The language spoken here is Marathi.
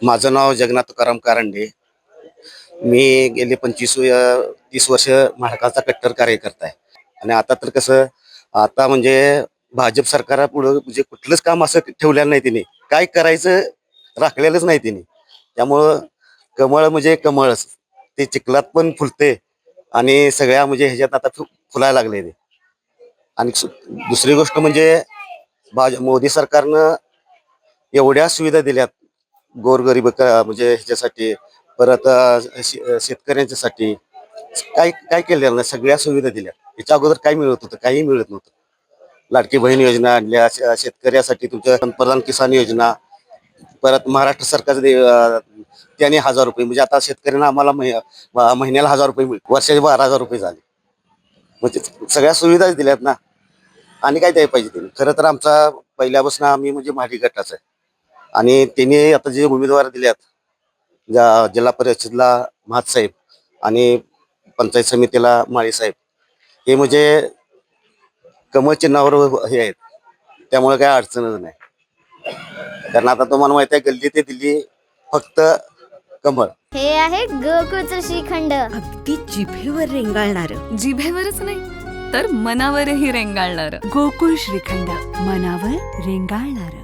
माझं नाव जगन्नाथ तुकाराम कारंडे. मी गेले 30 वर्ष महाराष्ट्राचा कट्टर कार्यकर्ता आहे. आणि आता तर कसं, आता म्हणजे भाजप सरकारापुढं म्हणजे कुठलंच काम असं ठेवलेलं नाही तिने, काय करायचं राखलेलंच नाही तिने. त्यामुळं कमळ म्हणजे कमळच, ते चिखलात पण फुलते आणि सगळ्या म्हणजे ह्याच्यात आता फुलायला लागले ते. आणि दुसरी गोष्ट म्हणजे मोदी सरकारनं एवढ्या सुविधा दिल्यात गोरगरीब म्हणजे ह्याच्यासाठी, परत शेतकऱ्यांच्यासाठी काय काय केलेलं नाही, सगळ्या सुविधा दिल्या. याच्या अगोदर काय मिळत होतं? काही मिळत नव्हतं. लाडकी बहीण योजना आणल्या, शेतकऱ्यासाठी तुमच्या पंतप्रधान किसान योजना, परत महाराष्ट्र सरकारचं त्याने 1,000 रुपये, म्हणजे आता शेतकऱ्यांना आम्हाला महिन्याला 1,000 रुपये मिळते, वर्षाचे 12,000 रुपये झाले. म्हणजे सगळ्या सुविधाच दिल्यात ना. आणि काय द्यायला पाहिजे त्यांनी? खरं तर आमचा पहिल्यापासून आम्ही म्हणजे महाडी गटाच आहे. आणि त्यांनी आता जे उमेदवार दिल्यात, जिल्हा परिषदला महातसाहेब आणि पंचायत समितीला माळीसाहेब, हे म्हणजे कमळ चिन्हावर हे आहेत. त्यामुळे काय अडचणच नाही. कारण आता तुम्हाला माहिती आहे, गल्ली ते दिल्ली फक्त कमळ. हे आहे गोकुळचं श्रीखंड, अगदी जिभेवर रेंगाळणार. जिभेवरच नाही तर मनावरही रेंगाळणार. गोकुळ श्रीखंड, मनावर रेंगाळणार.